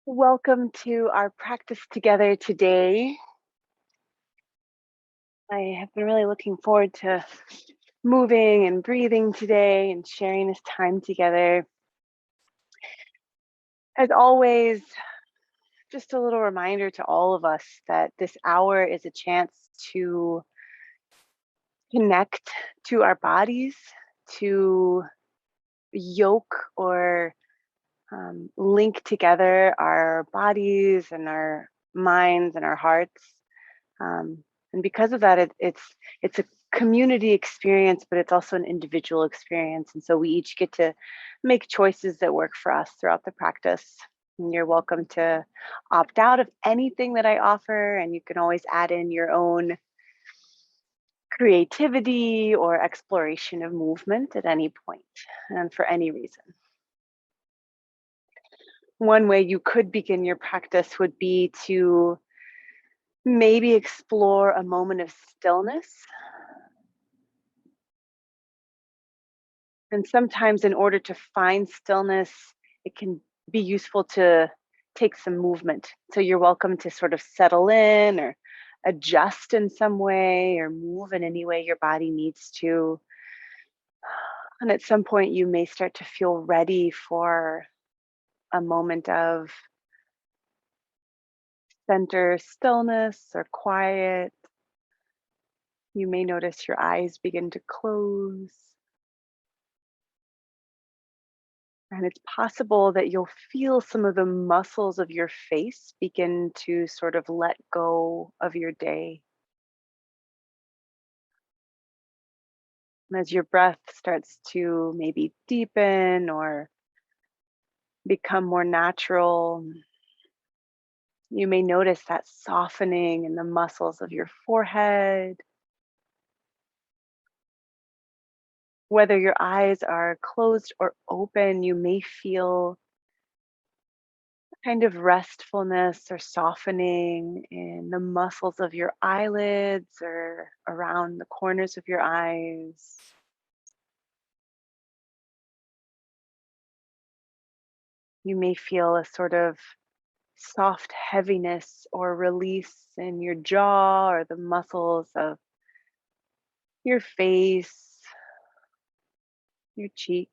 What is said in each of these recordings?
Welcome to our practice together today. I have been really looking forward to moving and breathing today and sharing this time together. As always, just a little reminder to all of us that this hour is a chance to connect to our bodies, to yoke or link together our bodies and our minds and our hearts. And because of that, it's a community experience, but it's also an individual experience. And so we each get to make choices that work for us throughout the practice. And you're welcome to opt out of anything that I offer, and you can always add in your own creativity or exploration of movement at any point and for any reason. One way you could begin your practice would be to maybe explore a moment of stillness. And sometimes, in order to find stillness, it can be useful to take some movement. So you're welcome to sort of settle in or adjust in some way or move in any way your body needs to. And at some point, you may start to feel ready for a moment of center stillness or quiet. You may notice your eyes begin to close. And it's possible that you'll feel some of the muscles of your face begin to sort of let go of your day. And as your breath starts to maybe deepen or become more natural, you may notice that softening in the muscles of your forehead. Whether your eyes are closed or open, you may feel kind of restfulness or softening in the muscles of your eyelids or around the corners of your eyes. You may feel a sort of soft heaviness or release in your jaw or the muscles of your face, your cheeks.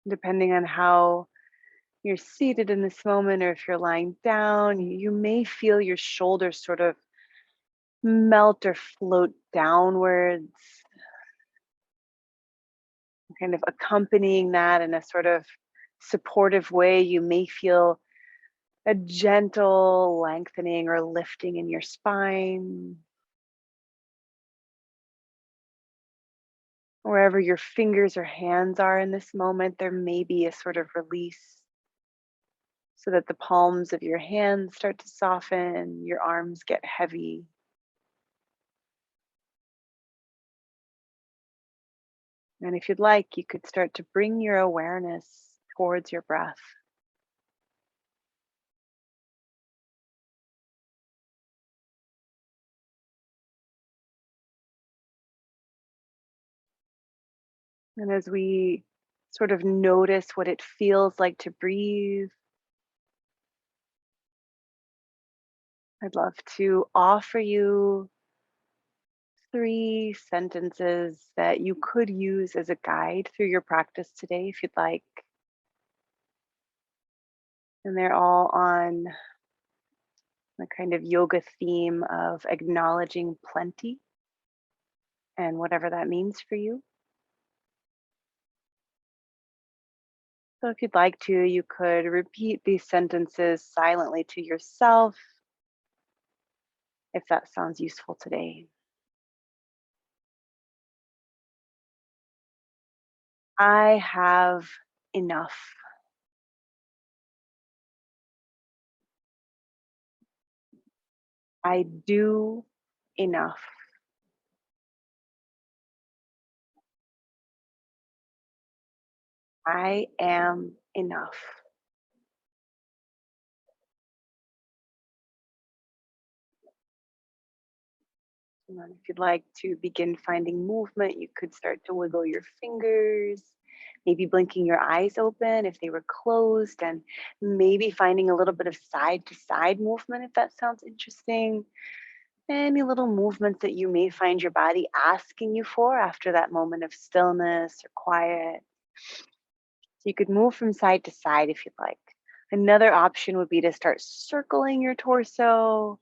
Depending on how you're seated in this moment or if you're lying down, you may feel your shoulders sort of melt or float downwards, kind of accompanying that in a sort of supportive way. You may feel a gentle lengthening or lifting in your spine. Wherever your fingers or hands are in this moment, there may be a sort of release so that the palms of your hands start to soften, your arms get heavy. And if you'd like, you could start to bring your awareness towards your breath. And as we sort of notice what it feels like to breathe, I'd love to offer you 3 sentences that you could use as a guide through your practice today if you'd like. And they're all on the kind of yoga theme of acknowledging plenty and whatever that means for you. So if you'd like to, you could repeat these sentences silently to yourself if that sounds useful today. I have enough. I do enough. I am enough. And then if you'd like to begin finding movement, you could start to wiggle your fingers, maybe blinking your eyes open if they were closed, and maybe finding a little bit of side to side movement if that sounds interesting. Any little movements that you may find your body asking you for after that moment of stillness or quiet. So you could move from side to side if you'd like. Another option would be to start circling your torso.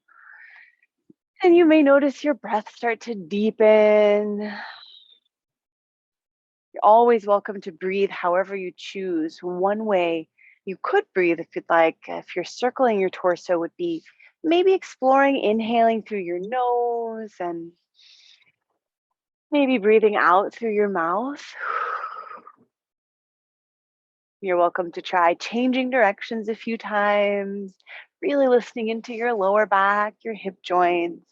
And you may notice your breath start to deepen. You're always welcome to breathe however you choose. One way you could breathe, if you'd like, if you're circling your torso, would be maybe exploring inhaling through your nose and maybe breathing out through your mouth. You're welcome to try changing directions a few times, really listening into your lower back, your hip joints,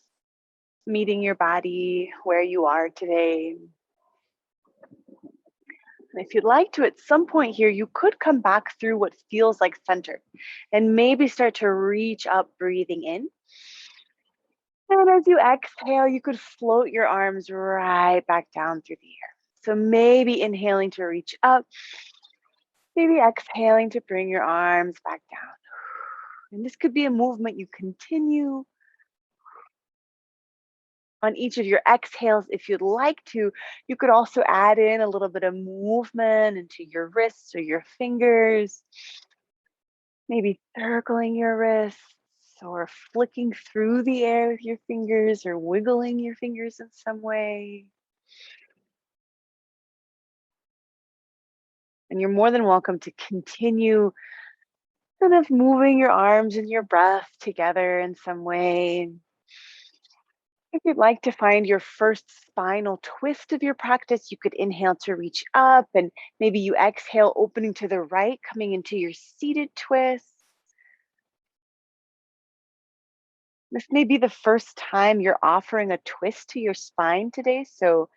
meeting your body where you are today. And if you'd like to, at some point here, you could come back through what feels like center and maybe start to reach up, breathing in. And as you exhale, you could float your arms right back down through the air. So maybe inhaling to reach up, maybe exhaling to bring your arms back down. And this could be a movement you continue on each of your exhales. If you'd like to, you could also add in a little bit of movement into your wrists or your fingers, maybe circling your wrists or flicking through the air with your fingers or wiggling your fingers in some way. And you're more than welcome to continue kind of moving your arms and your breath together in some way. If you'd like to find your first spinal twist of your practice, you could inhale to reach up and maybe you exhale, opening to the right, coming into your seated twist. This may be the first time you're offering a twist to your spine today, so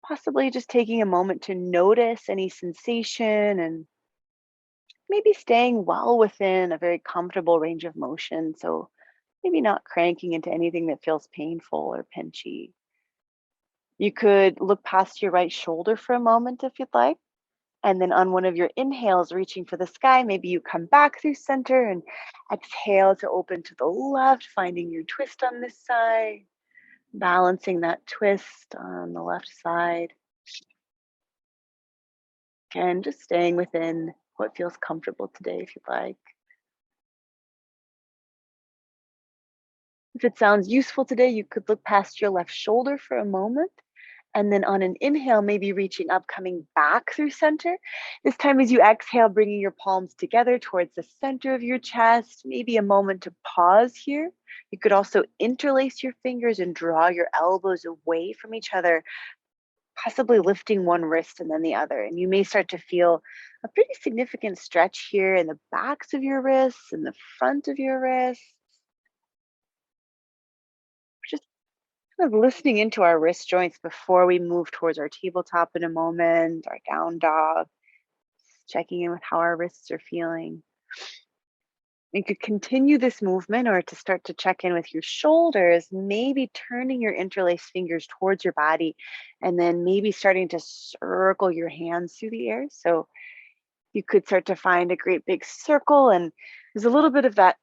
possibly just taking a moment to notice any sensation and maybe staying well within a very comfortable range of motion. So maybe not cranking into anything that feels painful or pinchy. You could look past your right shoulder for a moment if you'd like. And then on one of your inhales, reaching for the sky, maybe you come back through center and exhale to open to the left, finding your twist on this side, balancing that twist on the left side, and just staying within what feels comfortable today if you'd like. If it sounds useful today, you could look past your left shoulder for a moment. And then on an inhale, maybe reaching up, coming back through center. This time, as you exhale, bringing your palms together towards the center of your chest. Maybe a moment to pause here. You could also interlace your fingers and draw your elbows away from each other, possibly lifting one wrist and then the other. And you may start to feel a pretty significant stretch here in the backs of your wrists and the front of your wrists. Just kind of listening into our wrist joints before we move towards our tabletop in a moment, our down dog, checking in with how our wrists are feeling. You could continue this movement or to start to check in with your shoulders, maybe turning your interlaced fingers towards your body and then maybe starting to circle your hands through the air. So you could start to find a great big circle, and there's a little bit of that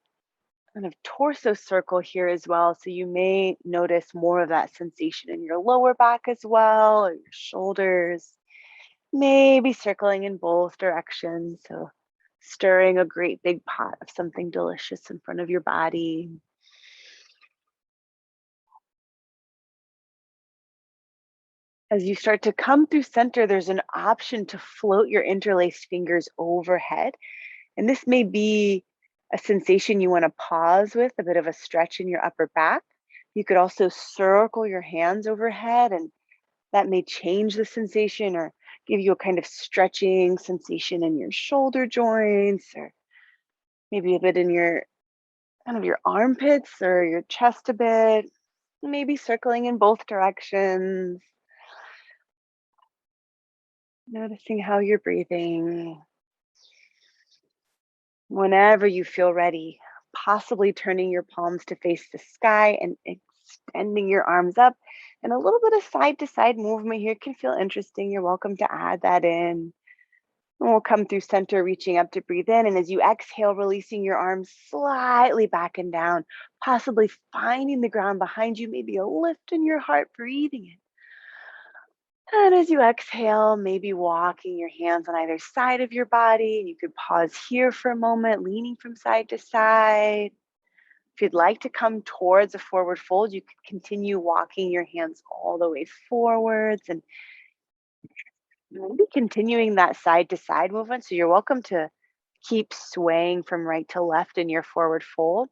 kind of torso circle here as well. So you may notice more of that sensation in your lower back as well, or your shoulders, maybe circling in both directions. So stirring a great big pot of something delicious in front of your body. As you start to come through center, there's an option to float your interlaced fingers overhead. And this may be a sensation you want to pause with, a bit of a stretch in your upper back. You could also circle your hands overhead, and that may change the sensation or give you a kind of stretching sensation in your shoulder joints, or maybe a bit in your kind of your armpits or your chest a bit, maybe circling in both directions, noticing how you're breathing. Whenever you feel ready, possibly turning your palms to face the sky and extending your arms up. And a little bit of side to side movement here can feel interesting. You're welcome to add that in. And we'll come through center, reaching up to breathe in. And as you exhale, releasing your arms slightly back and down, possibly finding the ground behind you, maybe a lift in your heart, breathing in. And as you exhale, maybe walking your hands on either side of your body. And you could pause here for a moment, leaning from side to side. If you'd like to come towards a forward fold, you could continue walking your hands all the way forwards and maybe continuing that side to side movement. So you're welcome to keep swaying from right to left in your forward fold.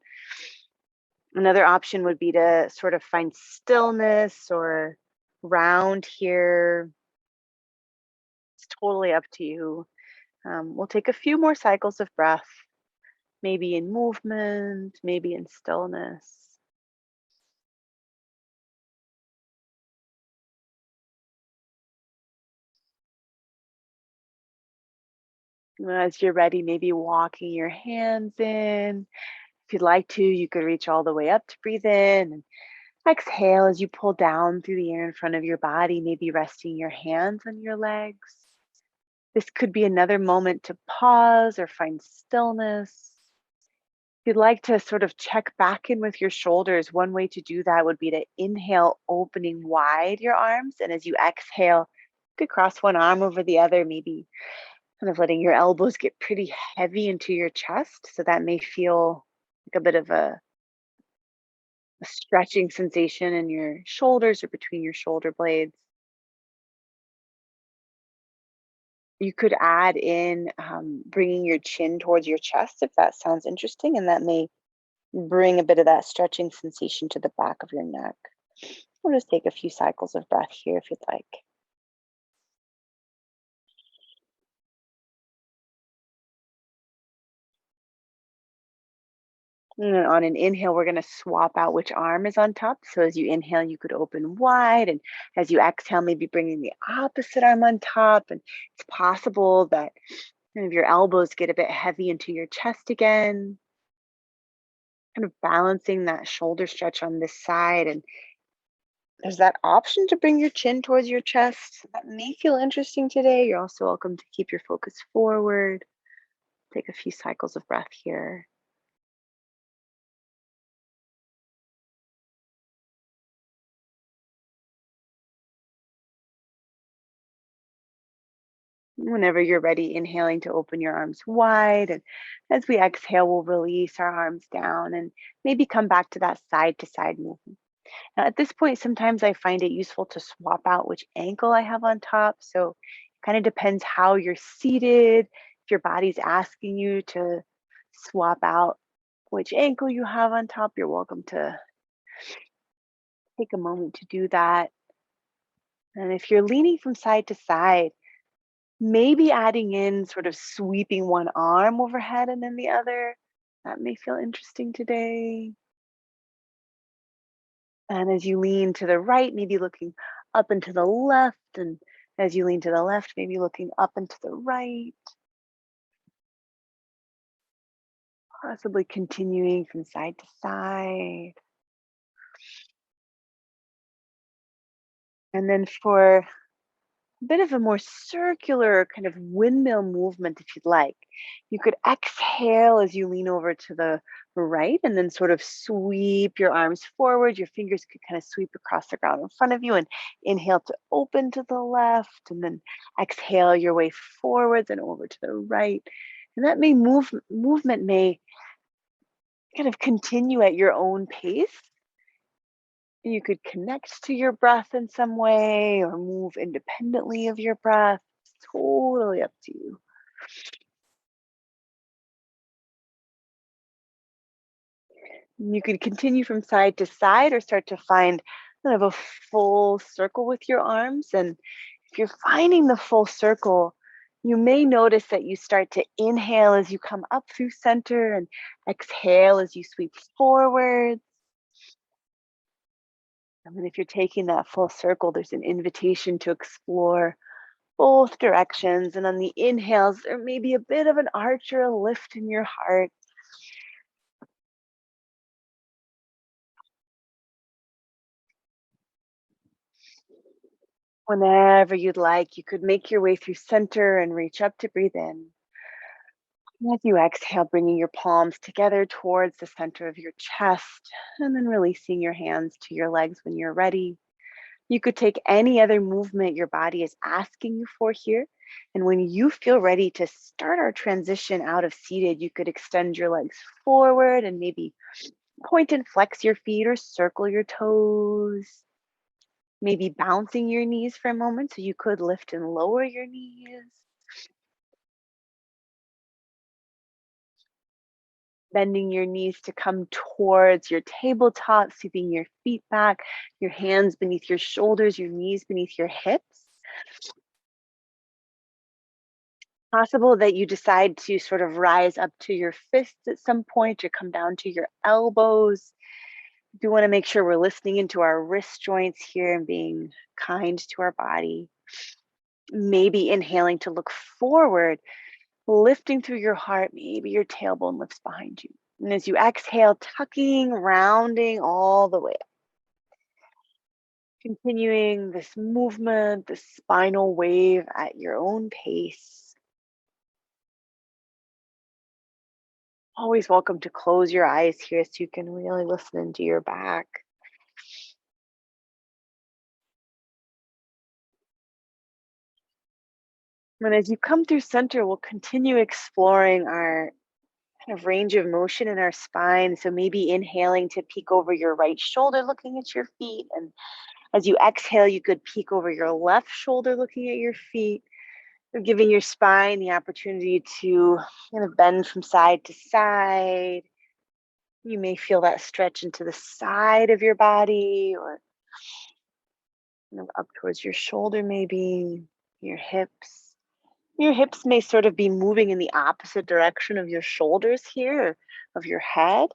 Another option would be to sort of find stillness or round here. It's totally up to you. We'll take a few more cycles of breath, maybe in movement, maybe in stillness. As you're ready, maybe walking your hands in. If you'd like to, you could reach all the way up to breathe in and exhale as you pull down through the air in front of your body, maybe resting your hands on your legs. This could be another moment to pause or find stillness. If you'd like to sort of check back in with your shoulders, one way to do that would be to inhale, opening wide your arms. And as you exhale, you could cross one arm over the other, maybe kind of letting your elbows get pretty heavy into your chest. So that may feel like a bit of a stretching sensation in your shoulders or between your shoulder blades. You could add in bringing your chin towards your chest if that sounds interesting, and that may bring a bit of that stretching sensation to the back of your neck. We'll just take a few cycles of breath here if you'd like. And then on an inhale, we're going to swap out which arm is on top. So as you inhale, you could open wide. And as you exhale, maybe bringing the opposite arm on top. And it's possible that kind of your elbows get a bit heavy into your chest again, kind of balancing that shoulder stretch on this side. And there's that option to bring your chin towards your chest. That may feel interesting today. You're also welcome to keep your focus forward. Take a few cycles of breath here. Whenever you're ready, inhaling to open your arms wide. And as we exhale, we'll release our arms down and maybe come back to side movement. Now, at this point, sometimes I find it useful to swap out which ankle I have on top. So it kind of depends how you're seated. If your body's asking you to swap out which ankle you have on top, you're welcome to take a moment to do that. And if you're leaning from side to side, maybe adding in sort of sweeping one arm overhead and then the other. That may feel interesting today. And as you lean to the right, maybe looking up and to the left. And as you lean to the left, maybe looking up and to the right. Possibly continuing from side to side. And then for bit of a more circular kind of windmill movement, if you'd like. You could exhale as you lean over to the right and then sort of sweep your arms forward. Your fingers could kind of sweep across the ground in front of you and inhale to open to the left and then exhale your way forwards and over to the right. And that movement may kind of continue at your own pace. You could connect to your breath in some way or move independently of your breath. It's totally up to you. You could continue from side to side or start to find kind of a full circle with your arms. And if you're finding the full circle, you may notice that you start to inhale as you come up through center and exhale as you sweep forward. And then if you're taking that full circle, there's an invitation to explore both directions. And on the inhales, there may be a bit of an arch or a lift in your heart. Whenever you'd like, you could make your way through center and reach up to breathe in. And as you exhale, bringing your palms together towards the center of your chest, and then releasing your hands to your legs when you're ready. You could take any other movement your body is asking you for here. And when you feel ready to start our transition out of seated, you could extend your legs forward and maybe point and flex your feet or circle your toes. Maybe bouncing your knees for a moment so you could lift and lower your knees. Bending your knees to come towards your tabletop, sweeping your feet back, your hands beneath your shoulders, your knees beneath your hips. Possible that you decide to sort of rise up to your fists at some point or come down to your elbows. We want to make sure we're listening into our wrist joints here and being kind to our body. Maybe inhaling to look forward, lifting through your heart. Maybe your tailbone lifts behind you. And as you exhale, tucking, rounding all the way up. Continuing this movement, this spinal wave at your own pace. Always welcome to close your eyes here so you can really listen into your back. And as you come through center, we'll continue exploring our kind of range of motion in our spine. So maybe inhaling to peek over your right shoulder, looking at your feet. And as you exhale, you could peek over your left shoulder, looking at your feet. You're giving your spine the opportunity to kind of bend from side to side. You may feel that stretch into the side of your body or kind of up towards your shoulder, maybe your hips. Your hips may sort of be moving in the opposite direction of your shoulders here, of your head.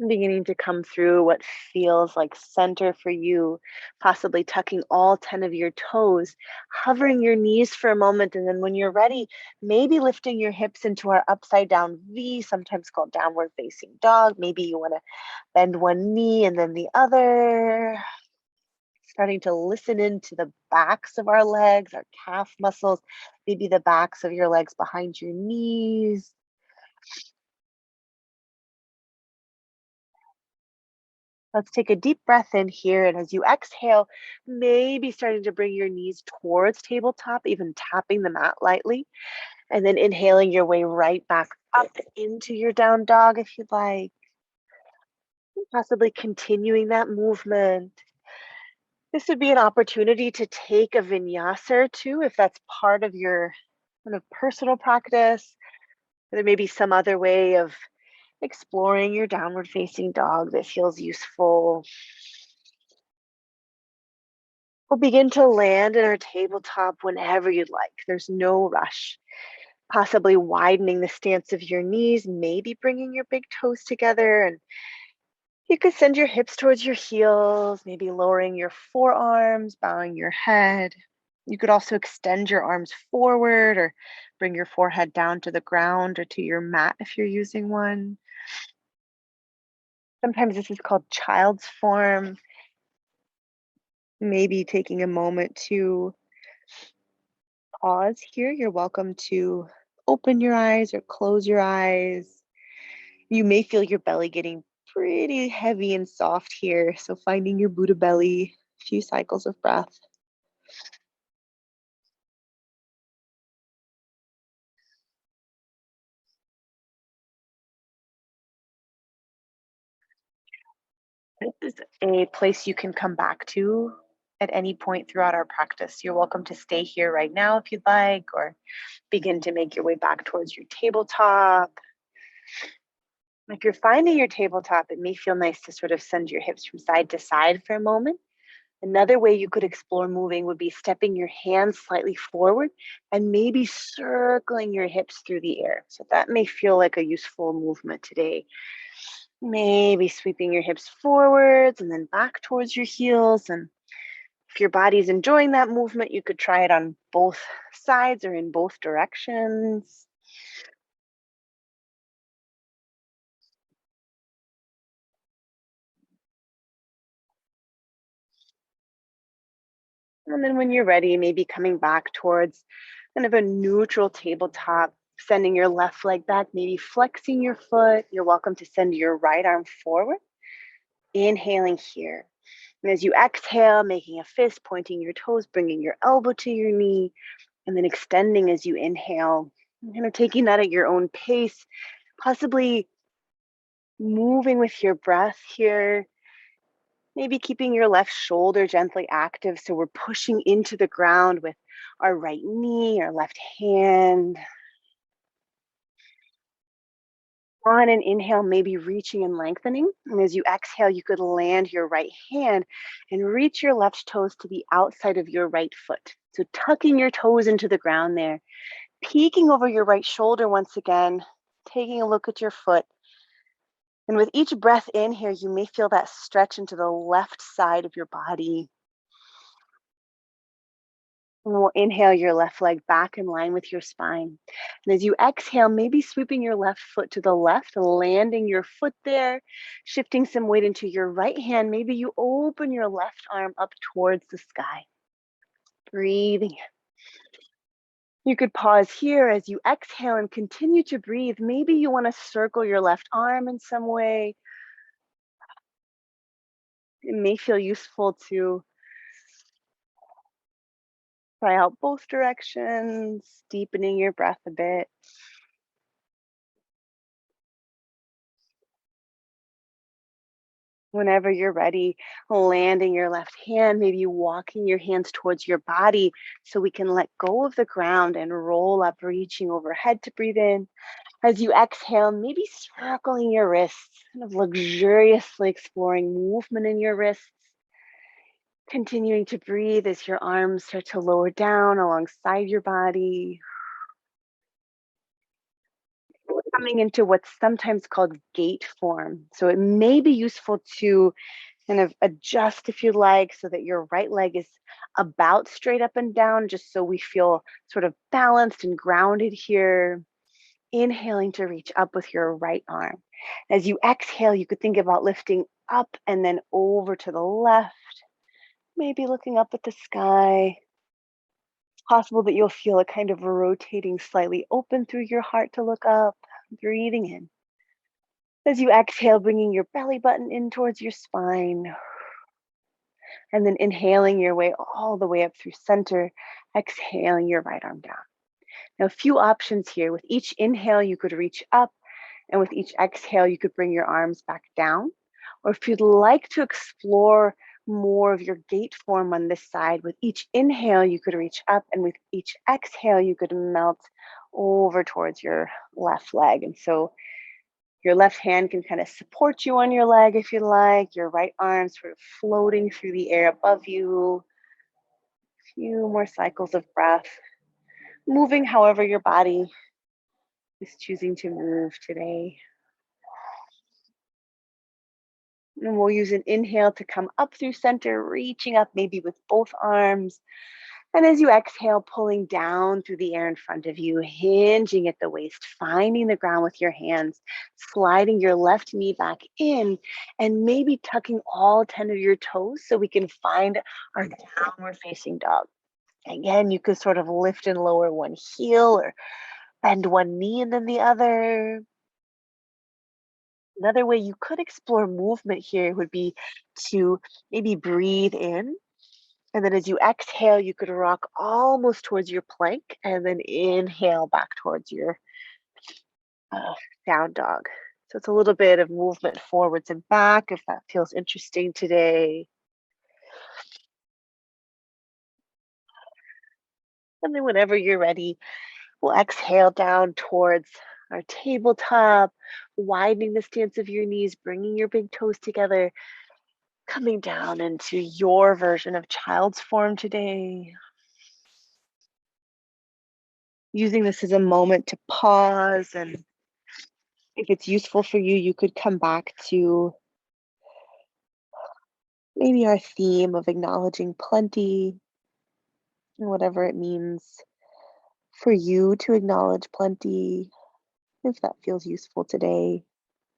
Beginning to come through what feels like center for you, possibly tucking all 10 of your toes, hovering your knees for a moment, and then when you're ready, maybe lifting your hips into our upside down V, sometimes called downward facing dog. Maybe you want to bend one knee and then the other. Starting to listen into the backs of our legs, our calf muscles, maybe the backs of your legs behind your knees. Let's take a deep breath in here. And as you exhale, maybe starting to bring your knees towards tabletop, even tapping the mat lightly. And then inhaling your way right back up into your down dog if you'd like. Possibly continuing that movement. This would be an opportunity to take a vinyasa or two if that's part of your kind of personal practice. There may be some other way of exploring your downward facing dog that feels useful. We'll begin to land in our tabletop whenever you'd like. There's no rush. Possibly widening the stance of your knees, maybe bringing your big toes together. And you could send your hips towards your heels, maybe lowering your forearms, bowing your head. You could also extend your arms forward or bring your forehead down to the ground or to your mat if you're using one. Sometimes this is called child's form. Maybe taking a moment to pause here. You're welcome to open your eyes or close your eyes. You may feel your belly getting pretty heavy and soft here. So finding your Buddha belly, a few cycles of breath. This is a place you can come back to at any point throughout our practice. You're welcome to stay here right now if you'd like, or begin to make your way back towards your tabletop. If you're finding your tabletop, it may feel nice to sort of send your hips from side to side for a moment. Another way you could explore moving would be stepping your hands slightly forward and maybe circling your hips through the air. So that may feel like a useful movement today. Maybe sweeping your hips forwards and then back towards your heels. And if your body's enjoying that movement, you could try it on both sides or in both directions. And then when you're ready, maybe coming back towards kind of a neutral tabletop, sending your left leg back, maybe flexing your foot. You're welcome to send your right arm forward. Inhaling here. And as you exhale, making a fist, pointing your toes, bringing your elbow to your knee, and then extending as you inhale, kind of taking that at your own pace, possibly moving with your breath here, maybe keeping your left shoulder gently active. So we're pushing into the ground with our right knee, our left hand. On an inhale, maybe reaching and lengthening. And as you exhale, you could land your right hand and reach your left toes to the outside of your right foot. So tucking your toes into the ground there, peeking over your right shoulder once again, taking a look at your foot. And with each breath in here, you may feel that stretch into the left side of your body. And we'll inhale your left leg back in line with your spine. And as you exhale, maybe sweeping your left foot to the left, landing your foot there, shifting some weight into your right hand. Maybe you open your left arm up towards the sky. Breathing. You could pause here as you exhale and continue to breathe. Maybe you want to circle your left arm in some way. It may feel useful to try out both directions, deepening your breath a bit. Whenever you're ready, landing your left hand, maybe walking your hands towards your body so we can let go of the ground and roll up, reaching overhead to breathe in. As you exhale, maybe circling your wrists, kind of luxuriously exploring movement in your wrists. Continuing to breathe as your arms start to lower down alongside your body. Coming into what's sometimes called gate form. So it may be useful to kind of adjust if you like so that your right leg is about straight up and down, just so we feel sort of balanced and grounded here. Inhaling to reach up with your right arm. As you exhale, you could think about lifting up and then over to the left, maybe looking up at the sky. It's possible that you'll feel a kind of rotating slightly open through your heart to look up, breathing in. As you exhale, bringing your belly button in towards your spine, and then inhaling your way all the way up through center, exhaling your right arm down. Now, a few options here. With each inhale, you could reach up, and with each exhale, you could bring your arms back down. Or if you'd like to explore more of your gate form on this side, with each inhale, you could reach up, and with each exhale, you could melt over towards your left leg. And so your left hand can kind of support you on your leg if you like, your right arm sort of floating through the air above you. A few more cycles of breath, moving however your body is choosing to move today. And we'll use an inhale to come up through center, reaching up maybe with both arms. And as you exhale, pulling down through the air in front of you, hinging at the waist, finding the ground with your hands, sliding your left knee back in, and maybe tucking all 10 of your toes so we can find our downward facing dog. Again, you could sort of lift and lower one heel or bend one knee and then the other. Another way you could explore movement here would be to maybe breathe in. And then as you exhale, you could rock almost towards your plank and then inhale back towards your uh, down dog. So it's a little bit of movement forwards and back if that feels interesting today. And then whenever you're ready, we'll exhale down towards our tabletop, widening the stance of your knees, bringing your big toes together, coming down into your version of child's form today. Using this as a moment to pause, and if it's useful for you, you could come back to maybe our theme of acknowledging plenty and whatever it means for you to acknowledge plenty, if that feels useful today.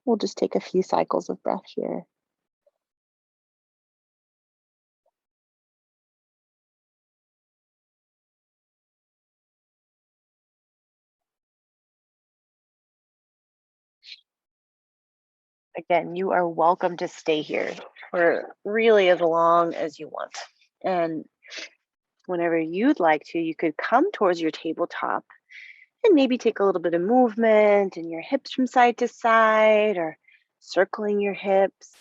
We'll just take a few cycles of breath here. Again, you are welcome to stay here for really as long as you want. And whenever you'd like to, you could come towards your tabletop and maybe take a little bit of movement in your hips from side to side or circling your hips.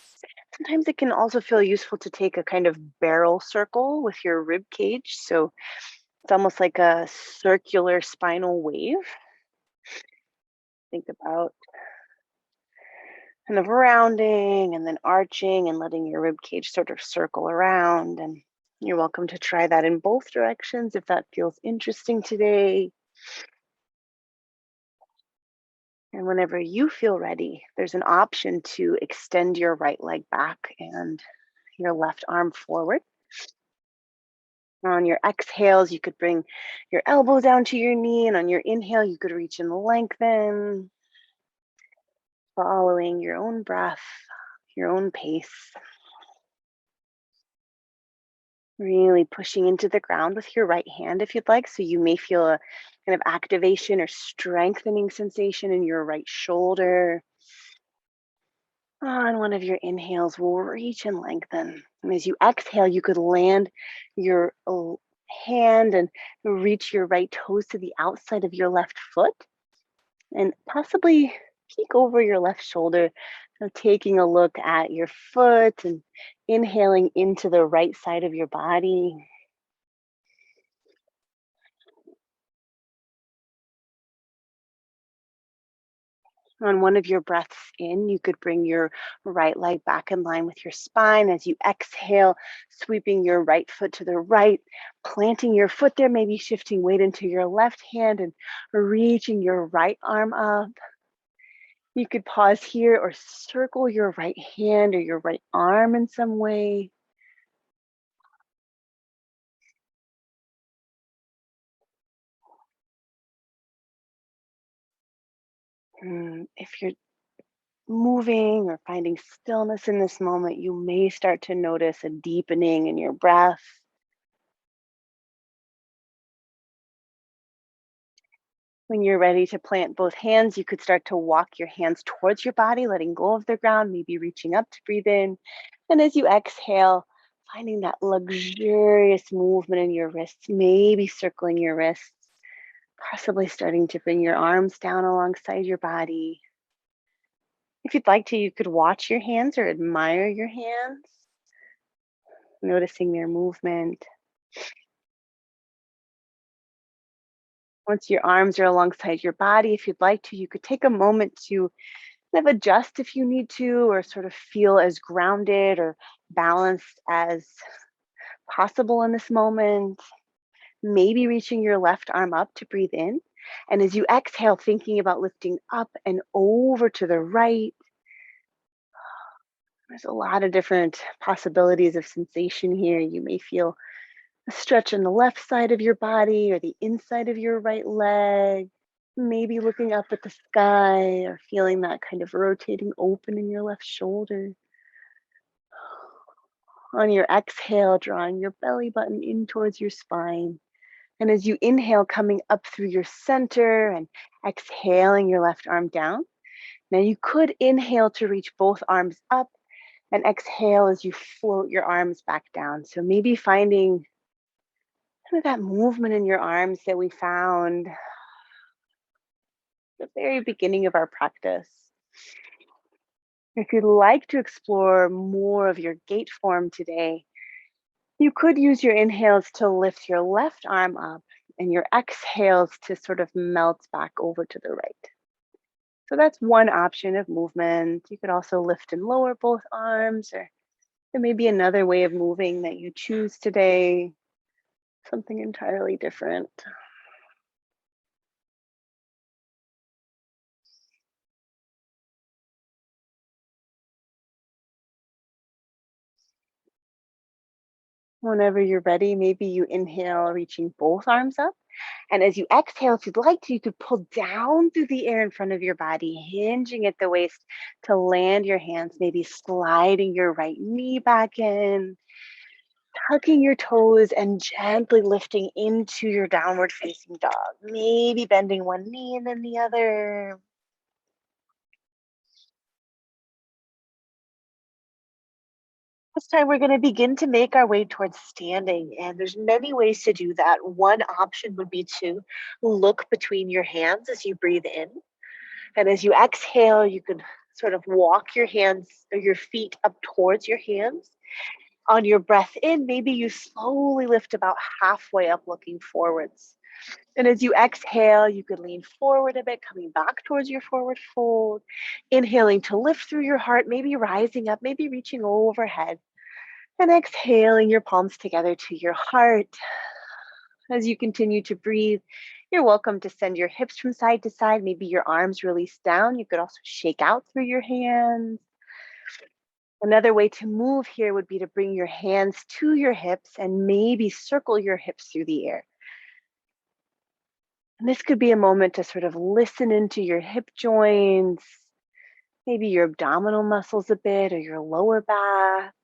Sometimes it can also feel useful to take a kind of barrel circle with your rib cage. So it's almost like a circular spinal wave. Think about kind of rounding and then arching and letting your rib cage sort of circle around. And you're welcome to try that in both directions if that feels interesting today. And whenever you feel ready, there's an option to extend your right leg back and your left arm forward. On your exhales, you could bring your elbow down to your knee, and on your inhale, you could reach and lengthen, following your own breath, your own pace. Really pushing into the ground with your right hand if you'd like. So you may feel a kind of activation or strengthening sensation in your right shoulder. On one of your inhales, we'll reach and lengthen. And as you exhale, you could land your hand and reach your right toes to the outside of your left foot and possibly peek over your left shoulder. So taking a look at your foot and inhaling into the right side of your body. On one of your breaths in, you could bring your right leg back in line with your spine. As you exhale, sweeping your right foot to the right, planting your foot there, maybe shifting weight into your left hand and reaching your right arm up. You could pause here or circle your right hand or your right arm in some way. If you're moving or finding stillness in this moment, you may start to notice a deepening in your breath. When you're ready to plant both hands, you could start to walk your hands towards your body, letting go of the ground, maybe reaching up to breathe in. And as you exhale, finding that luxurious movement in your wrists, maybe circling your wrists, possibly starting to bring your arms down alongside your body. If you'd like to, you could watch your hands or admire your hands, noticing their movement. Once your arms are alongside your body, if you'd like to, you could take a moment to kind of adjust if you need to, or sort of feel as grounded or balanced as possible in this moment. Maybe reaching your left arm up to breathe in. And as you exhale, thinking about lifting up and over to the right. There's a lot of different possibilities of sensation here. You may feel a stretch on the left side of your body or the inside of your right leg. Maybe looking up at the sky or feeling that kind of rotating open in your left shoulder. On your exhale, drawing your belly button in towards your spine. And as you inhale, coming up through your center and exhaling your left arm down. Now you could inhale to reach both arms up and exhale as you float your arms back down. So maybe finding kind of that movement in your arms that we found at the very beginning of our practice. If you'd like to explore more of your gate form today, you could use your inhales to lift your left arm up and your exhales to sort of melt back over to the right. So that's one option of movement. You could also lift and lower both arms, or there may be another way of moving that you choose today, something entirely different. Whenever you're ready, maybe you inhale, reaching both arms up. And as you exhale, if you'd like to, you could pull down through the air in front of your body, hinging at the waist to land your hands, maybe sliding your right knee back in, tucking your toes, and gently lifting into your downward facing dog. Maybe bending one knee and then the other. This time we're going to begin to make our way towards standing, and there's many ways to do that. One option would be to look between your hands as you breathe in, and as you exhale, you can sort of walk your hands or your feet up towards your hands. On your breath in, maybe you slowly lift about halfway up, looking forwards. And as you exhale, you could lean forward a bit, coming back towards your forward fold. Inhaling to lift through your heart, maybe rising up, maybe reaching overhead. And exhaling your palms together to your heart. As you continue to breathe, you're welcome to send your hips from side to side. Maybe your arms release down. You could also shake out through your hands. Another way to move here would be to bring your hands to your hips and maybe circle your hips through the air. And this could be a moment to sort of listen into your hip joints, maybe your abdominal muscles a bit, or your lower back,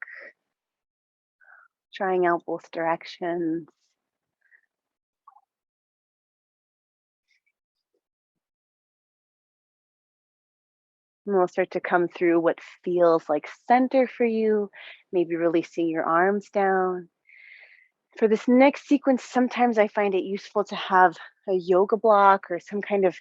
trying out both directions. And we'll start to come through what feels like center for you, maybe releasing your arms down. For this next sequence, sometimes I find it useful to have a yoga block or some kind of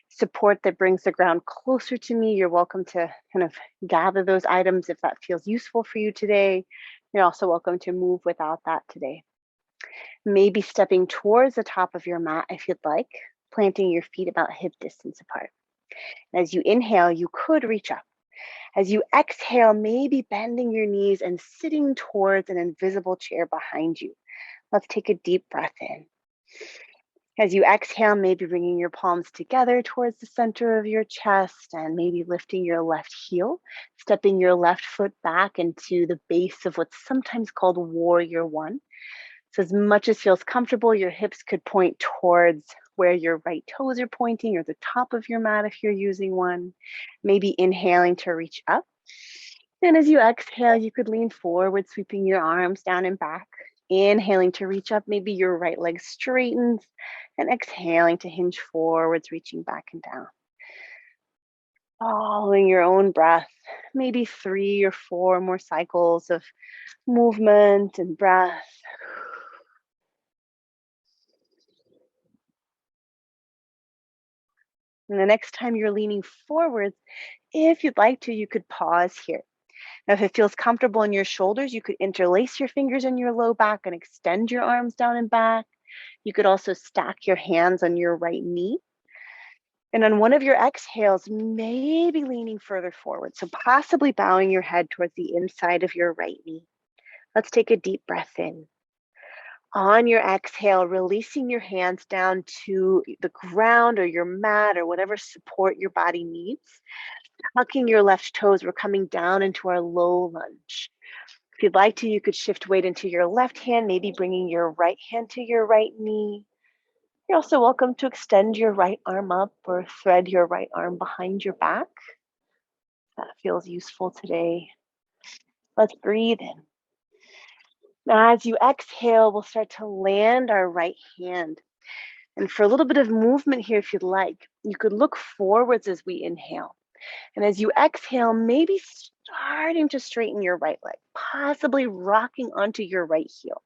support that brings the ground closer to me. You're welcome to kind of gather those items if that feels useful for you today. You're also welcome to move without that today. Maybe stepping towards the top of your mat if you'd like, planting your feet about hip distance apart. As you inhale, you could reach up. As you exhale, maybe bending your knees and sitting towards an invisible chair behind you. Let's take a deep breath in. As you exhale, maybe bringing your palms together towards the center of your chest and maybe lifting your left heel, stepping your left foot back into the base of what's sometimes called Warrior One. So as much as feels comfortable, your hips could point towards where your right toes are pointing or the top of your mat if you're using one. Maybe inhaling to reach up. And as you exhale, you could lean forward, sweeping your arms down and back. Inhaling to reach up, maybe your right leg straightens, and exhaling to hinge forwards, reaching back and down. Following your own breath, maybe 3 or 4 more cycles of movement and breath. And the next time you're leaning forwards, if you'd like to, you could pause here. Now, if it feels comfortable in your shoulders, you could interlace your fingers in your low back and extend your arms down and back. You could also stack your hands on your right knee. And on one of your exhales, maybe leaning further forward. So possibly bowing your head towards the inside of your right knee. Let's take a deep breath in. On your exhale, releasing your hands down to the ground or your mat or whatever support your body needs. Tucking your left toes, we're coming down into our low lunge. If you'd like to, you could shift weight into your left hand, maybe bringing your right hand to your right knee. You're also welcome to extend your right arm up or thread your right arm behind your back. That feels useful today. Let's breathe in. Now, as you exhale, we'll start to land our right hand. And for a little bit of movement here, if you'd like, you could look forwards as we inhale. And as you exhale, maybe starting to straighten your right leg, possibly rocking onto your right heel.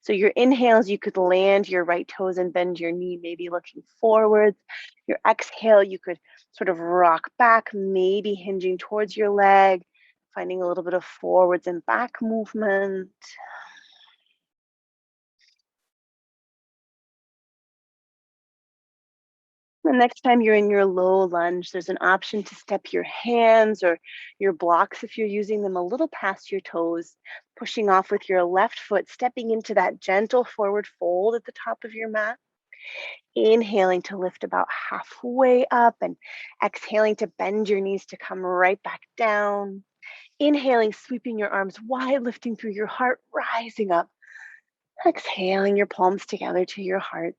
So your inhales, you could land your right toes and bend your knee, maybe looking forwards. Your exhale, you could sort of rock back, maybe hinging towards your leg, finding a little bit of forwards and back movement. The next time you're in your low lunge, there's an option to step your hands or your blocks if you're using them a little past your toes, pushing off with your left foot, stepping into that gentle forward fold at the top of your mat. Inhaling to lift about halfway up and exhaling to bend your knees to come right back down. Inhaling, sweeping your arms wide, lifting through your heart, rising up. Exhaling your palms together to your heart.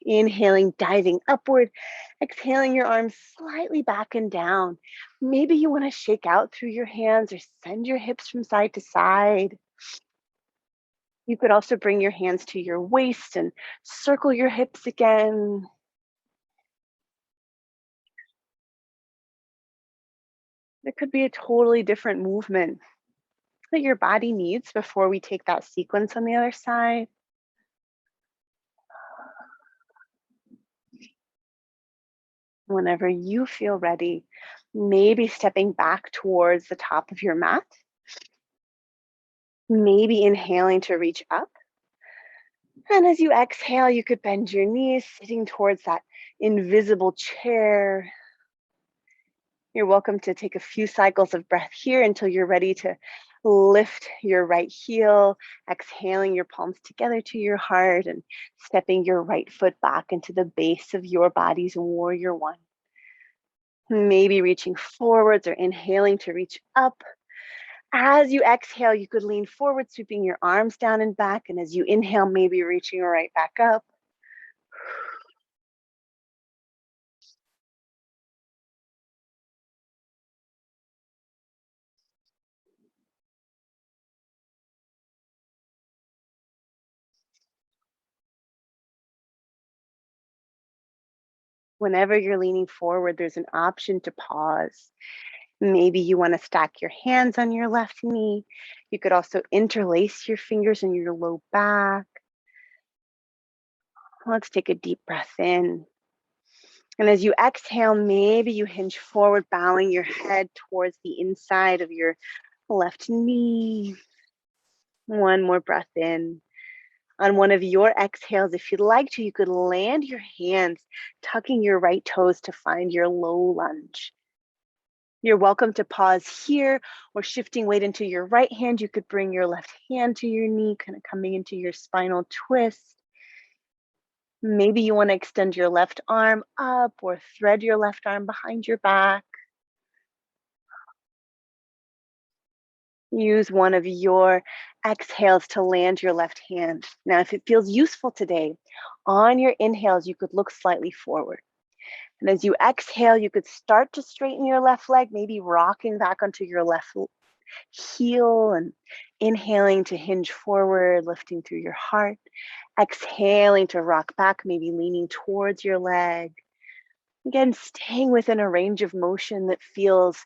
Inhaling, diving upward. Exhaling your arms slightly back and down. Maybe you want to shake out through your hands or send your hips from side to side. You could also bring your hands to your waist and circle your hips again. It could be a totally different movement. that your body needs before we take that sequence on the other side. Whenever you feel ready, maybe stepping back towards the top of your mat, maybe inhaling to reach up. And as you exhale, you could bend your knees, sitting towards that invisible chair. You're welcome to take a few cycles of breath here until you're ready to lift your right heel, exhaling your palms together to your heart and stepping your right foot back into the base of your body's warrior one. Maybe reaching forwards or inhaling to reach up. As you exhale, you could lean forward, sweeping your arms down and back. And as you inhale, maybe reaching right back up. Whenever you're leaning forward, there's an option to pause. Maybe you want to stack your hands on your left knee. You could also interlace your fingers in your low back. Let's take a deep breath in. And as you exhale, maybe you hinge forward, bowing your head towards the inside of your left knee. One more breath in. On one of your exhales, if you'd like to, you could land your hands, tucking your right toes to find your low lunge. You're welcome to pause here or shifting weight into your right hand. You could bring your left hand to your knee, kind of coming into your spinal twist. Maybe you want to extend your left arm up or thread your left arm behind your back. Use one of your exhales to land your left hand. Now, if it feels useful today, on your inhales, you could look slightly forward. And as you exhale, you could start to straighten your left leg, maybe rocking back onto your left heel and inhaling to hinge forward, lifting through your heart. Exhaling to rock back, maybe leaning towards your leg. Again, staying within a range of motion that feels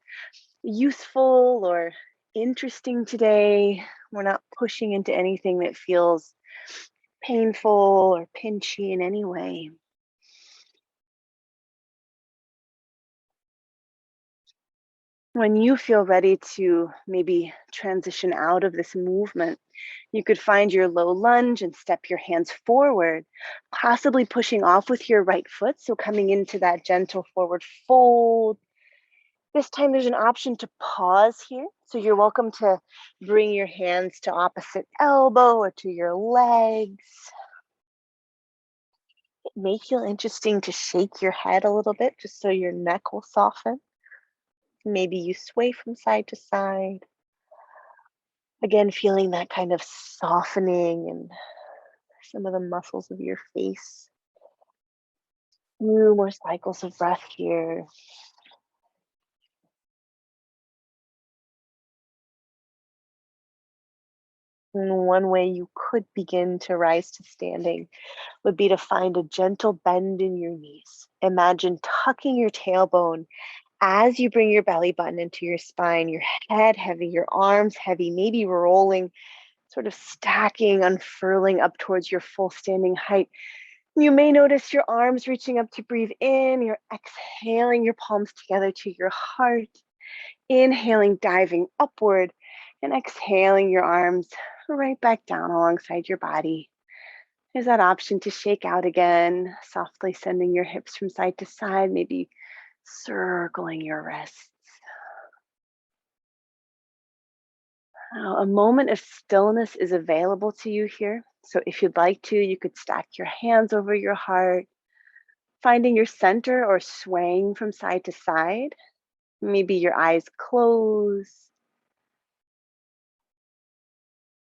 useful or interesting today. We're not pushing into anything that feels painful or pinchy in any way. When you feel ready to maybe transition out of this movement, you could find your low lunge and step your hands forward, possibly pushing off with your right foot. So coming into that gentle forward fold. This time there's an option to pause here. So you're welcome to bring your hands to opposite elbow or to your legs. It may feel interesting to shake your head a little bit just so your neck will soften. Maybe you sway from side to side. Again, feeling that kind of softening in some of the muscles of your face. Few more cycles of breath here. And one way you could begin to rise to standing would be to find a gentle bend in your knees. Imagine tucking your tailbone as you bring your belly button into your spine, your head heavy, your arms heavy, maybe rolling, sort of stacking, unfurling up towards your full standing height. You may notice your arms reaching up to breathe in. You're exhaling your palms together to your heart. Inhaling, diving upward, and exhaling your arms right back down alongside your body. There's that option to shake out again, softly sending your hips from side to side, maybe circling your wrists. Now, a moment of stillness is available to you here. So if you'd like to, you could stack your hands over your heart, finding your center or swaying from side to side. Maybe your eyes closed.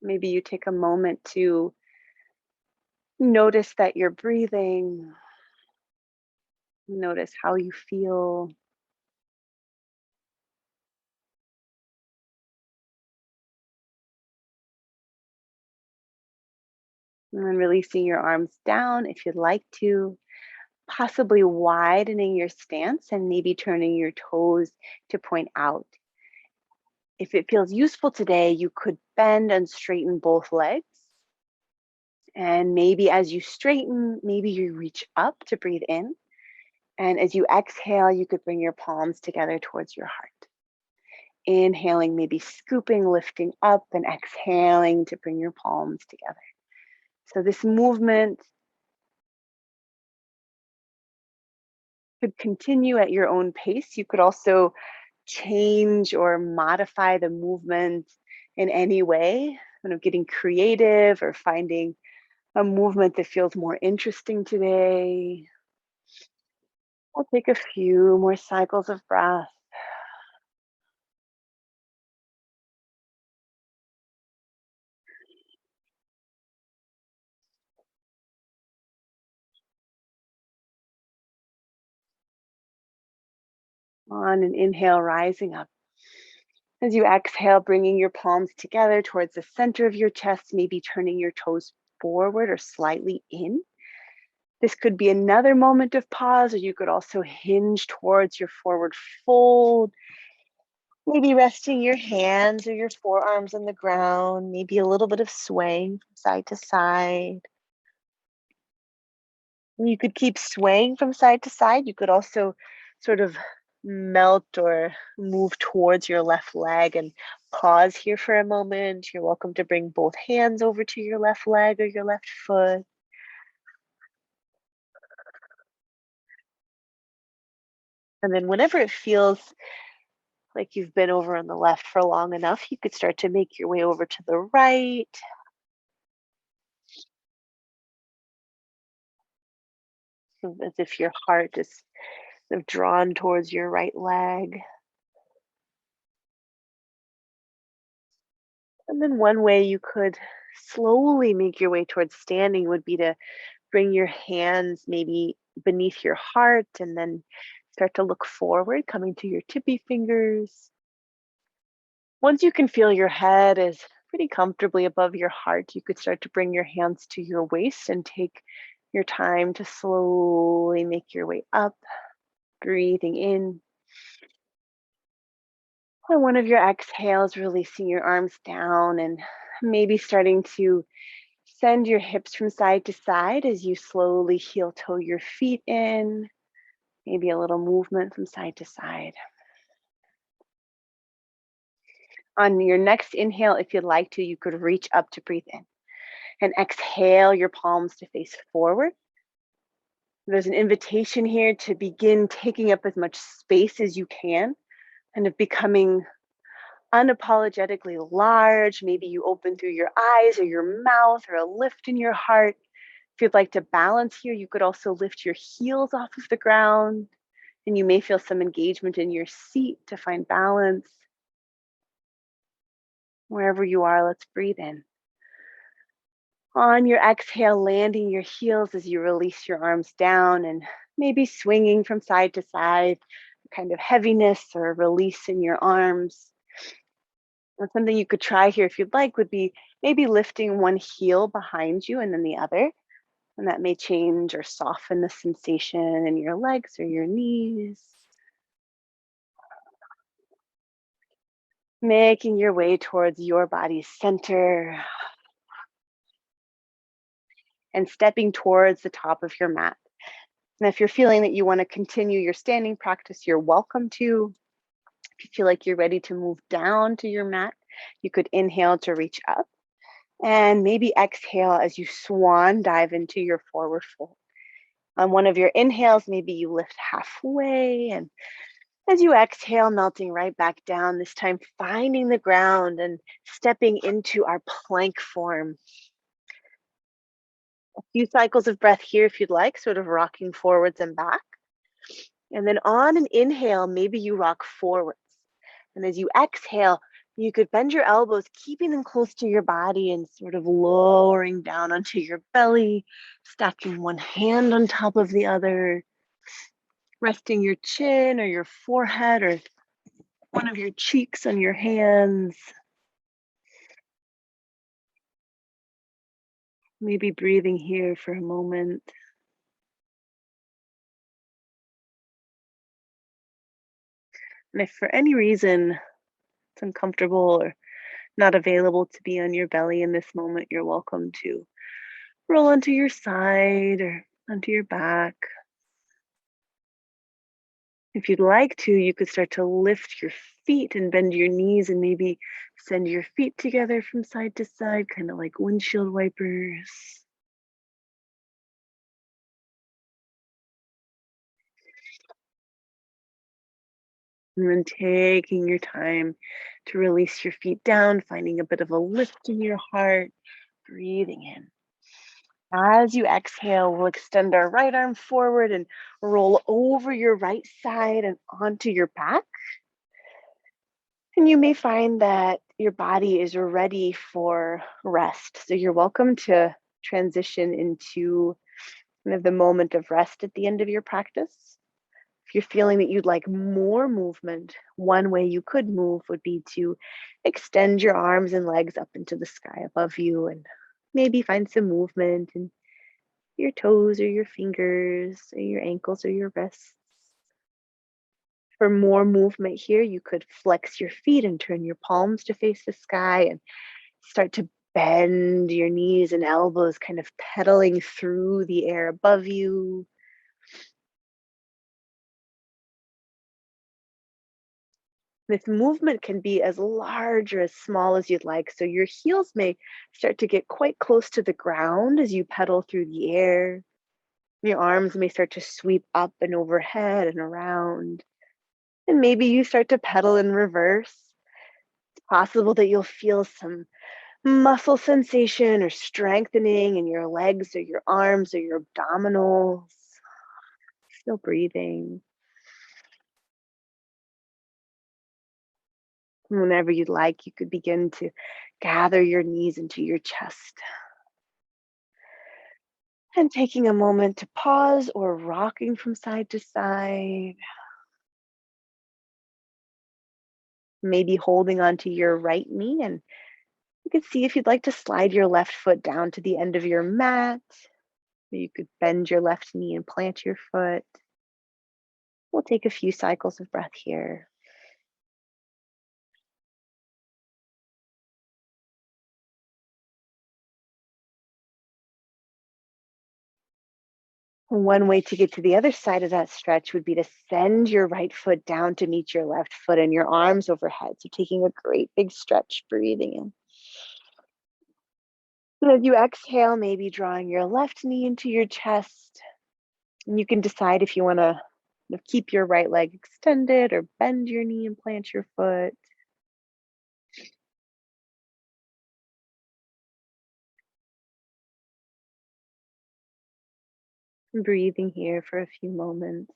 Maybe you take a moment to notice that you're breathing. Notice how you feel. And then releasing your arms down if you'd like to, possibly widening your stance and maybe turning your toes to point out. If it feels useful today, you could bend and straighten both legs. And maybe as you straighten, maybe you reach up to breathe in. And as you exhale, you could bring your palms together towards your heart. Inhaling, maybe scooping, lifting up, and exhaling to bring your palms together. So this movement could continue at your own pace. You could also change or modify the movement in any way, kind of getting creative or finding a movement that feels more interesting today. We'll take a few more cycles of breath. On an inhale, rising up. As you exhale, bringing your palms together towards the center of your chest, maybe turning your toes forward or slightly in. This could be another moment of pause, or you could also hinge towards your forward fold. Maybe resting your hands or your forearms on the ground, maybe a little bit of swaying from side to side. You could keep swaying from side to side. You could also sort of melt or move towards your left leg and pause here for a moment. You're welcome to bring both hands over to your left leg or your left foot. And then whenever it feels like you've been over on the left for long enough, you could start to make your way over to the right. So as if your heart is sort of drawn towards your right leg. And then one way you could slowly make your way towards standing would be to bring your hands maybe beneath your heart and then start to look forward, coming to your tippy fingers. Once you can feel your head is pretty comfortably above your heart, you could start to bring your hands to your waist and take your time to slowly make your way up, breathing in. On one of your exhales, releasing your arms down and maybe starting to send your hips from side to side as you slowly heel toe your feet in. Maybe a little movement from side to side. On your next inhale, if you'd like to, you could reach up to breathe in. And exhale your palms to face forward. There's an invitation here to begin taking up as much space as you can, kind of becoming unapologetically large. Maybe you open through your eyes or your mouth or a lift in your heart. If you'd like to balance here, you could also lift your heels off of the ground, and you may feel some engagement in your seat to find balance. Wherever you are, let's breathe in. On your exhale, landing your heels as you release your arms down and maybe swinging from side to side, kind of heaviness or release in your arms. And something you could try here if you'd like would be maybe lifting one heel behind you and then the other. And that may change or soften the sensation in your legs or your knees. Making your way towards your body's center and stepping towards the top of your mat. And if you're feeling that you want to continue your standing practice, you're welcome to. If you feel like you're ready to move down to your mat, you could inhale to reach up and maybe exhale as you swan dive into your forward fold. On one of your inhales, maybe you lift halfway, and as you exhale, melting right back down, this time finding the ground and stepping into our plank form. A few cycles of breath here if you'd like, sort of rocking forwards and back. And then on an inhale, maybe you rock forwards. And as you exhale, you could bend your elbows, keeping them close to your body and sort of lowering down onto your belly, stacking one hand on top of the other, resting your chin or your forehead or one of your cheeks on your hands. Maybe breathing here for a moment. And if for any reason it's uncomfortable or not available to be on your belly in this moment, you're welcome to roll onto your side or onto your back. If you'd like to, you could start to lift your feet and bend your knees and maybe send your feet together from side to side, kind of like windshield wipers. And then taking your time to release your feet down, finding a bit of a lift in your heart, breathing in. As you exhale, we'll extend our right arm forward and roll over your right side and onto your back. And you may find that your body is ready for rest. So you're welcome to transition into kind of the moment of rest at the end of your practice. If you're feeling that you'd like more movement, one way you could move would be to extend your arms and legs up into the sky above you and maybe find some movement in your toes or your fingers or your ankles or your wrists. For more movement here, you could flex your feet and turn your palms to face the sky and start to bend your knees and elbows, kind of pedaling through the air above you. This movement can be as large or as small as you'd like. So your heels may start to get quite close to the ground as you pedal through the air. Your arms may start to sweep up and overhead and around. And maybe you start to pedal in reverse. It's possible that you'll feel some muscle sensation or strengthening in your legs or your arms or your abdominals. Still breathing. Whenever you'd like, you could begin to gather your knees into your chest. And taking a moment to pause or rocking from side to side. Maybe holding onto your right knee, and you can see if you'd like to slide your left foot down to the end of your mat. You could bend your left knee and plant your foot. We'll take a few cycles of breath here. One way to get to the other side of that stretch would be to send your right foot down to meet your left foot and your arms overhead. So taking a great big stretch, breathing in. And as you exhale, maybe drawing your left knee into your chest. And you can decide if you want to keep your right leg extended or bend your knee and plant your foot. And breathing here for a few moments.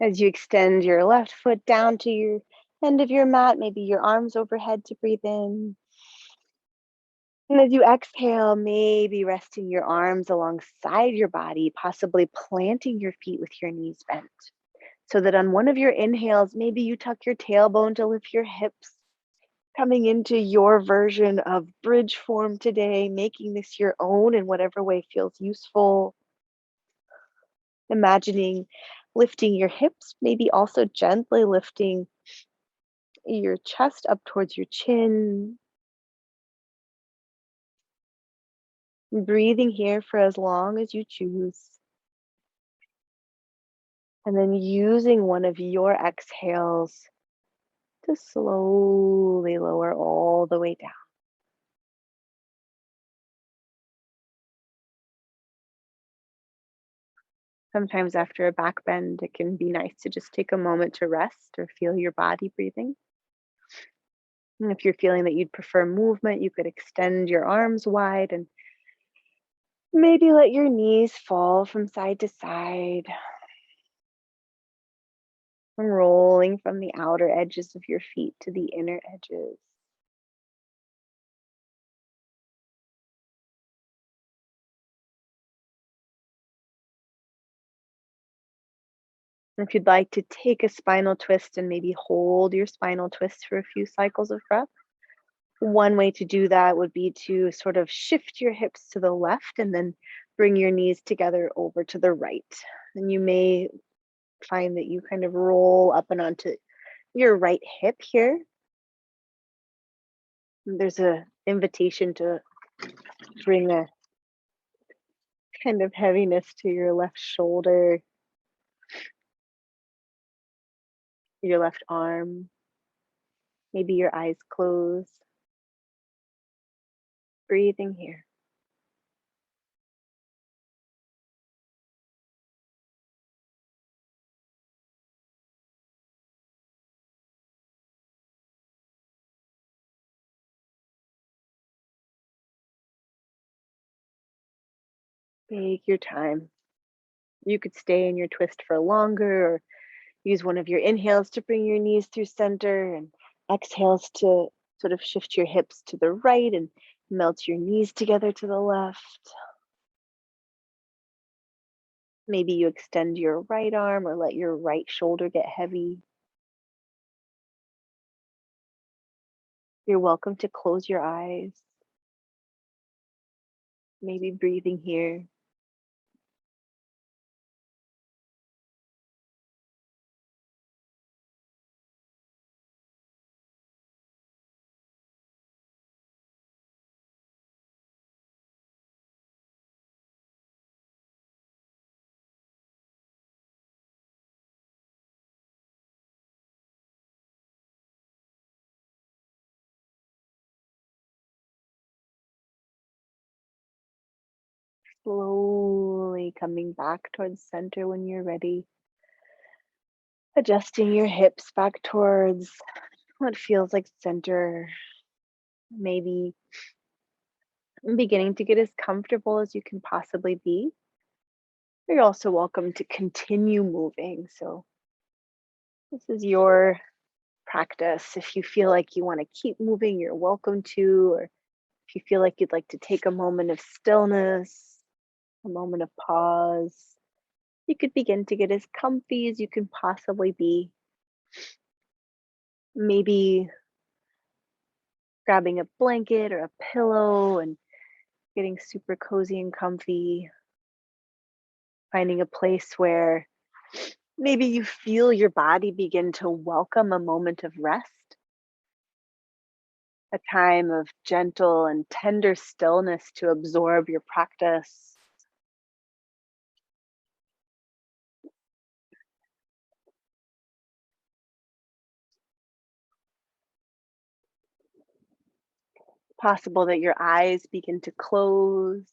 As you extend your left foot down to your end of your mat, maybe your arms overhead to breathe in. And as you exhale, maybe resting your arms alongside your body, possibly planting your feet with your knees bent. So that on one of your inhales, maybe you tuck your tailbone to lift your hips, coming into your version of bridge form today, making this your own in whatever way feels useful. Imagining lifting your hips, maybe also gently lifting your chest up towards your chin. Breathing here for as long as you choose. And then using one of your exhales to slowly lower all the way down. Sometimes after a back bend, it can be nice to just take a moment to rest or feel your body breathing. And if you're feeling that you'd prefer movement, you could extend your arms wide and maybe let your knees fall from side to side, rolling from the outer edges of your feet to the inner edges. If you'd like to take a spinal twist and maybe hold your spinal twist for a few cycles of breath, One way to do that would be to sort of shift your hips to the left and then bring your knees together over to the right. And you may find that you kind of roll up and onto your right hip here. And there's a invitation to bring a kind of heaviness to your left shoulder, your left arm, maybe your eyes closed, breathing here. Take your time. You could stay in your twist for longer or use one of your inhales to bring your knees through center and exhales to sort of shift your hips to the right and melt your knees together to the left. Maybe you extend your right arm or let your right shoulder get heavy. You're welcome to close your eyes, maybe breathing here. Slowly coming back towards center when you're ready. Adjusting your hips back towards what feels like center. Maybe beginning to get as comfortable as you can possibly be. You're also welcome to continue moving. So, this is your practice. If you feel like you want to keep moving, you're welcome to. Or if you feel like you'd like to take a moment of stillness, a moment of pause, you could begin to get as comfy as you can possibly be. Maybe grabbing a blanket or a pillow and getting super cozy and comfy. Finding a place where maybe you feel your body begin to welcome a moment of rest, a time of gentle and tender stillness to absorb your practice. Possible that your eyes begin to close.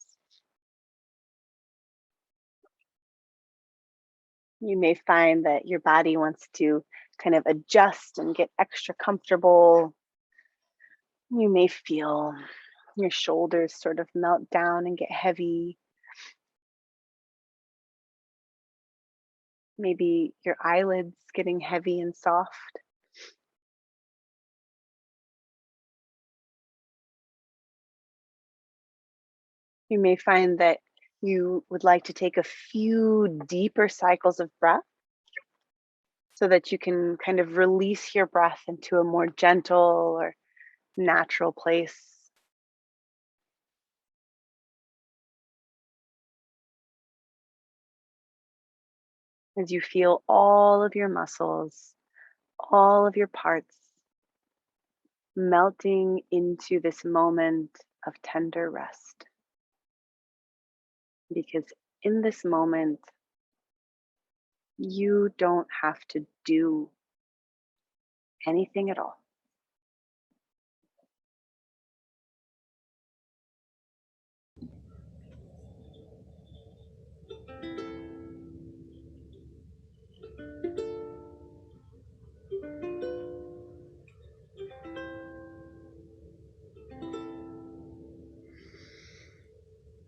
You may find that your body wants to kind of adjust and get extra comfortable. You may feel your shoulders sort of melt down and get heavy. Maybe your eyelids getting heavy and soft. You may find that you would like to take a few deeper cycles of breath so that you can kind of release your breath into a more gentle or natural place. As you feel all of your muscles, all of your parts melting into this moment of tender rest. Because in this moment, you don't have to do anything at all.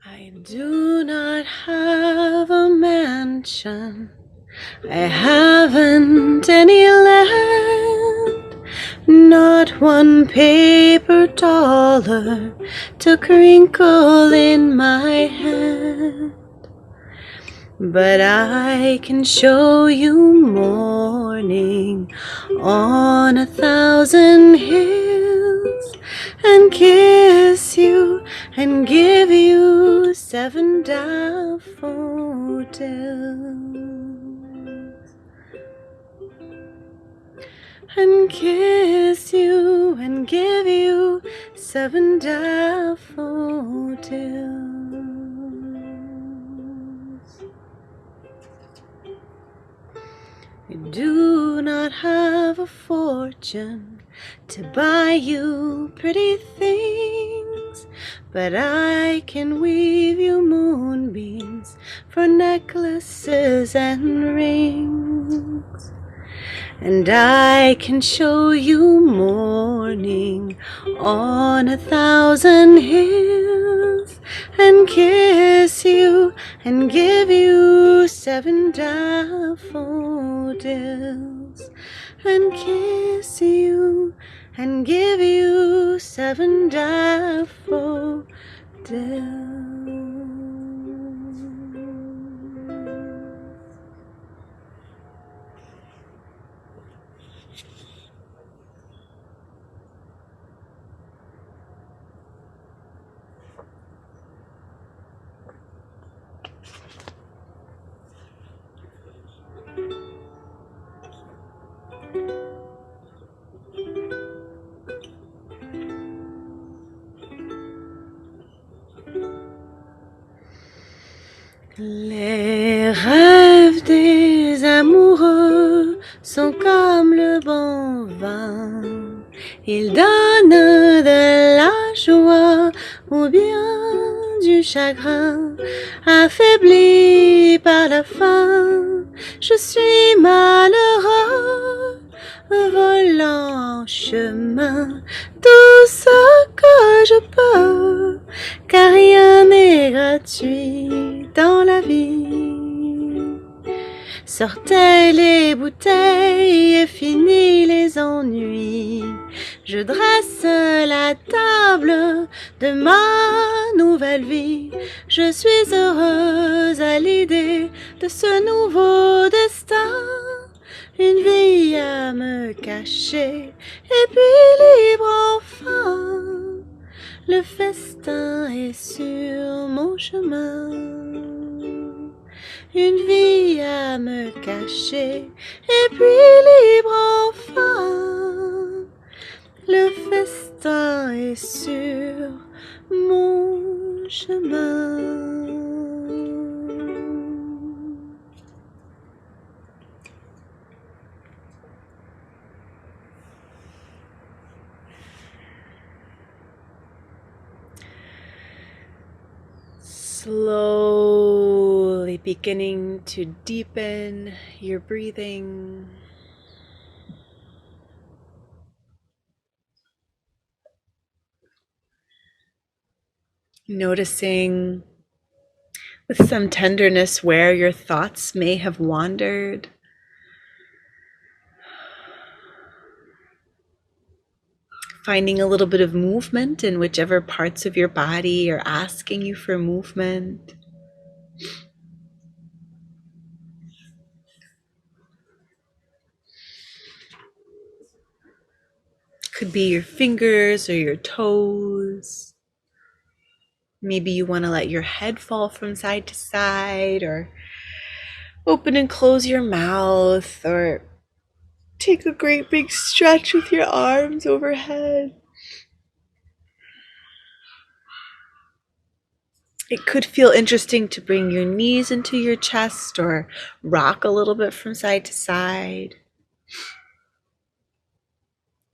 I do not have a mansion, I haven't any land, not one paper dollar to crinkle in my hand. But I can show you morning on 1,000 hills and kiss you and give you 7 daffodils, and kiss you and give you 7 daffodils. I do not have a fortune to buy you pretty things, but I can weave you moonbeams for necklaces and rings. And I can show you morning on 1,000 hills, and kiss you and give you 7 daffodils, and kiss you and give you 7 daffodils. Les rêves des amoureux sont comme le bon vin. Ils donnent de la joie ou bien du chagrin. Affaibli par la faim, je suis malheureux, volant en chemin tout ce que je peux, car rien n'est gratuit dans la vie. Sortez les bouteilles et finis les ennuis. Je dresse la table de ma nouvelle vie. Je suis heureuse à l'idée de ce nouveau destin. Une vie à me cacher et puis libre enfin. Le festin est sur mon chemin. Une vie à me cacher et puis libre enfin. Le festin est sur mon chemin. Slowly beginning to deepen your breathing. Noticing with some tenderness where your thoughts may have wandered. Finding a little bit of movement in whichever parts of your body are asking you for movement. Could be your fingers or your toes. Maybe you want to let your head fall from side to side, or open and close your mouth, or take a great big stretch with your arms overhead. It could feel interesting to bring your knees into your chest or rock a little bit from side to side.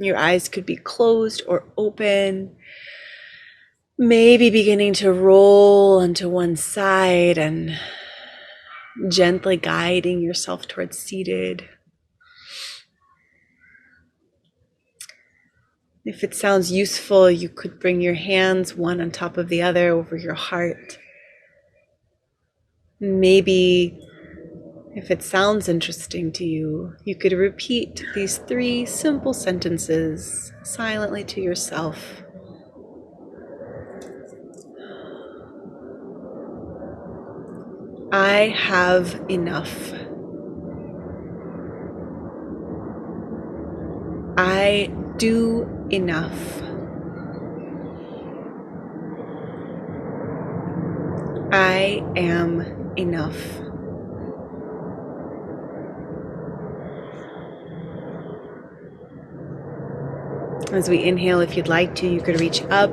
Your eyes could be closed or open, maybe beginning to roll onto one side and gently guiding yourself towards seated. If it sounds useful, you could bring your hands one on top of the other over your heart. Maybe, if it sounds interesting to you, you could repeat these 3 simple sentences silently to yourself. I have enough. I do enough. I am enough. As we inhale, if you'd like to, you could reach up.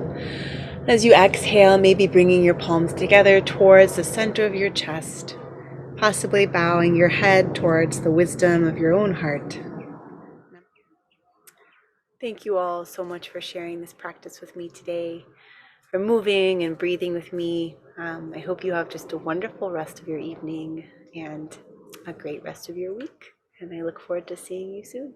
As you exhale, maybe bringing your palms together towards the center of your chest, possibly bowing your head towards the wisdom of your own heart. Thank you all so much for sharing this practice with me today, for moving and breathing with me. I hope you have just a wonderful rest of your evening and a great rest of your week. And I look forward to seeing you soon.